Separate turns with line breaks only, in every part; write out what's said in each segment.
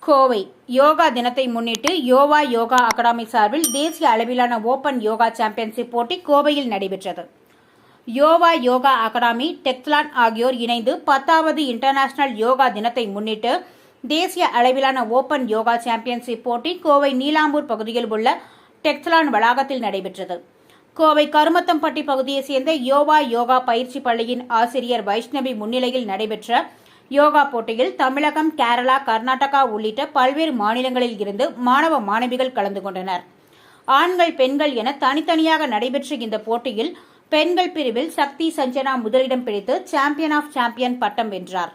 கோவை யோகா தினத்தை முன்னிட்டு யோவா யோகா அகாடமி சார்பில் தேசிய அளவிலான ஓபன் யோகா சாம்பியன்ஷிப் போட்டி கோவையில் நடைபெற்றது. யோவா யோகா அகாடமி, டெக்லான் ஆகியோர் இணைந்து 10வது இன்டர்நேஷனல் யோகா தினத்தை முன்னிட்டு தேசிய அளவிலான ஓபன் யோகா சாம்பியன்ஷிப் போட்டி கோவை நீலாம்பூர் பகுதியில் உள்ள டெக்லான் வளாகத்தில் நடைபெற்றது. கோவை கருமத்தம்பட்டி பகுதியைச் சேர்ந்த யோவா யோகா பயிற்சி பள்ளியின் ஆசிரியர் வைஷ்ணவி முன்னிலையில் நடைபெற்ற யோகா போட்டியில் தமிழகம், கேரளா, கர்நாடகா உள்ளிட்ட பல்வேறு மாநிலங்களில் இருந்து மாணவ மாணவிகள் கலந்து கொண்டனர். ஆண்கள், பெண்கள் என தனித்தனியாக நடைபெற்ற இந்த போட்டியில் பெண்கள் பிரிவில் சக்தி சஞ்சனா முதலிடம் பிடித்து சாம்பியன் ஆஃப் சாம்பியன் பட்டம் வென்றார்.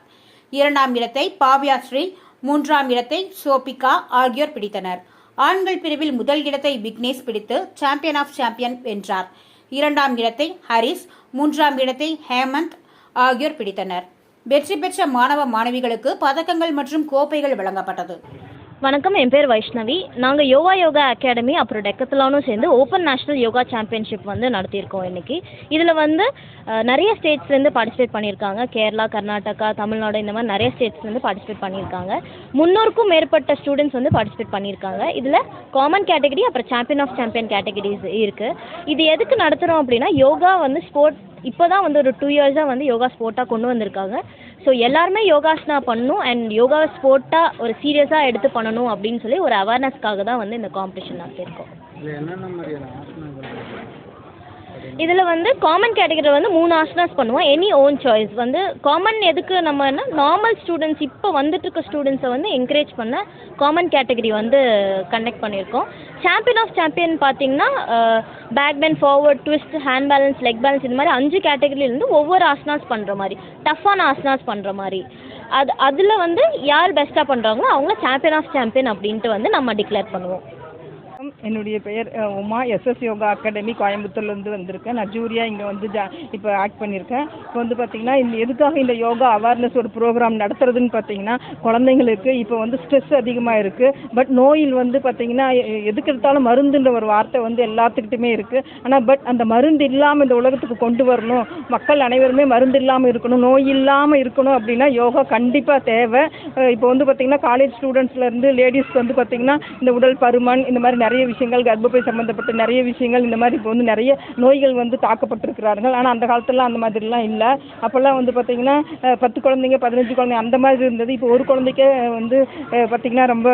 2ஆம் இடத்தை பாவ்யா ஸ்ரீ, 3ஆம் இடத்தை சோபிகா ஆகியோர் பிடித்தனர். ஆண்கள் பிரிவில் முதல் இடத்தை விக்னேஷ் பிடித்து சாம்பியன் ஆஃப் சாம்பியன் வென்றார். 2ஆம் இடத்தை ஹரிஸ், 3ஆம் இடத்தை ஹேமந்த் ஆகியோர் பிடித்தனர். வெற்றி பெற்ற மாணவ மாணவிகளுக்கு பதக்கங்கள் மற்றும் கோப்பைகள் வழங்கப்பட்டது.
வணக்கம், என் பேர் வைஷ்ணவி. நாங்கள் யோகா அகாடமி அப்புறம் டெக்கத்லானும் சேர்ந்து ஓப்பன் நேஷனல் யோகா சாம்பியன்ஷிப் நடத்தியிருக்கோம் இன்னைக்கு. இதில் நிறைய ஸ்டேட்ஸ்லேருந்து பார்ட்டிசிபேட் பண்ணியிருக்காங்க. கேரளா, கர்நாடகா, தமிழ்நாடு இந்த மாதிரி நிறைய ஸ்டேட்ஸ்லேருந்து பார்ட்டிசிபேட் பண்ணியிருக்காங்க. 300க்கும் மேற்பட்ட ஸ்டூடெண்ட்ஸ் பார்ட்டிசிபேட் பண்ணியிருக்காங்க. இதில் காமன் கேட்டகரி அப்புறம் சாம்பியன் ஆஃப் சாம்பியன் கேட்டகரிஸ் இருக்குது. இது எதுக்கு நடத்துகிறோம் அப்படின்னா, யோகா ஸ்போர்ட் இப்போ தான் ஒரு 2 இயர்ஸாக யோகா ஸ்போர்ட்டாக கொண்டு வந்திருக்காங்க. ஸோ எல்லாருமே யோகாசனா பண்ணணும் அண்ட் யோகாவை ஸ்போர்ட்டாக ஒரு சீரியஸாக எடுத்து பண்ணணும் அப்படின்னு சொல்லி ஒரு அவேர்னஸ்க்காக தான் இந்த காம்படிஷன் நடத்தியிருக்கோம். இதில் காமன் கேட்டகரியில் 3 ஆசனாஸ் பண்ணுவோம். Any own choice. காமன் எதுக்கு நம்ம நார்மல் ஸ்டூடெண்ட்ஸ் இப்போ வந்துட்டு இருக்க ஸ்டூடெண்ட்ஸை என்கரேஜ் பண்ண காமன் கேட்டகரி கண்டக்ட் பண்ணியிருக்கோம். சாம்பியன் ஆஃப் சாம்பியன் பார்த்தீங்கன்னா back bend, forward, twist, hand balance, leg balance இந்த மாதிரி 5 கேட்டகரியிலேருந்து ஒவ்வொரு ஆசனாஸ் பண்ணுற மாதிரி, டஃப்பான ஆசனாஸ் பண்ணுற மாதிரி. அதில் யார் பெஸ்ட்டாக பண்ணுறாங்களோ அவங்கள சாம்பியன் ஆஃப் சாம்பியன் அப்படின்ட்டு நம்ம டிக்ளேர் பண்ணுவோம்.
என்னுடைய பெயர் உமா. எஸ்எஸ் யோகா அகாடமி கோயம்புத்தூர்லேருந்து வந்திருக்கேன். நான் ஜூரியாக இங்கே இப்போ ஆக்ட் பண்ணியிருக்கேன். இப்போ பார்த்தீங்கன்னா எதுக்காக இந்த யோகா அவேர்னஸ் ஒரு ப்ரோக்ராம் நடத்துறதுன்னு பார்த்தீங்கன்னா, குழந்தைங்களுக்கு இப்போ ஸ்ட்ரெஸ் அதிகமாக இருக்குது. பட் நோயில் பார்த்தீங்கன்னா எதுக்கு எடுத்தாலும் மருந்துன்ற ஒரு வார்த்தை எல்லாத்துக்கிட்டுமே இருக்குது. ஆனால் அந்த மருந்து இல்லாமல் இந்த உலகத்துக்கு கொண்டு வரணும், மக்கள் அனைவருமே மருந்து இல்லாமல் இருக்கணும், நோய் இல்லாமல் இருக்கணும் அப்படின்னா யோகா கண்டிப்பாக தேவை. இப்போ பார்த்தீங்கன்னா காலேஜ் ஸ்டூடெண்ட்ஸ்லேருந்து லேடிஸ்க்கு பார்த்தீங்கன்னா இந்த உடல் பருமன் இந்த மாதிரி நிறைய விஷயங்கள், கர்ப்பப்பை சம்மந்தப்பட்ட நிறைய விஷயங்கள், இந்த மாதிரி இப்போ நிறைய நோய்கள் தாக்கப்பட்டிருக்கிறார்கள். ஆனால் அந்த காலத்துலலாம் அந்த மாதிரிலாம் இல்லை. அப்போல்லாம் பார்த்தீங்கன்னா 10 குழந்தைங்க 15 குழந்தைங்க அந்த மாதிரி இருந்தது. இப்போ ஒரு குழந்தைக்கே பார்த்தீங்கன்னா ரொம்ப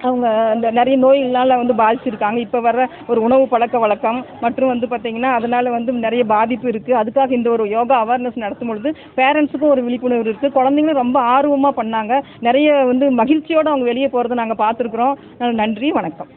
அவங்க அந்த நிறைய நோய்களால் பாதிச்சிருக்காங்க. இப்போ வர்ற ஒரு உணவு பழக்க வழக்கம் மற்றும் பார்த்தீங்கன்னா அதனால் நிறைய பாதிப்பு இருக்குது. அதுக்காக இந்த ஒரு யோகா அவேர்னஸ் நடத்தும் பொழுது பேரண்ட்ஸுக்கும் ஒரு விழிப்புணர்வு இருக்குது. குழந்தைங்களும் ரொம்ப ஆர்வமாக பண்ணாங்க. நிறைய மகிழ்ச்சியோடு அவங்க வெளியே போகிறத நாங்கள் பார்த்துருக்குறோம். நன்றி, வணக்கம்.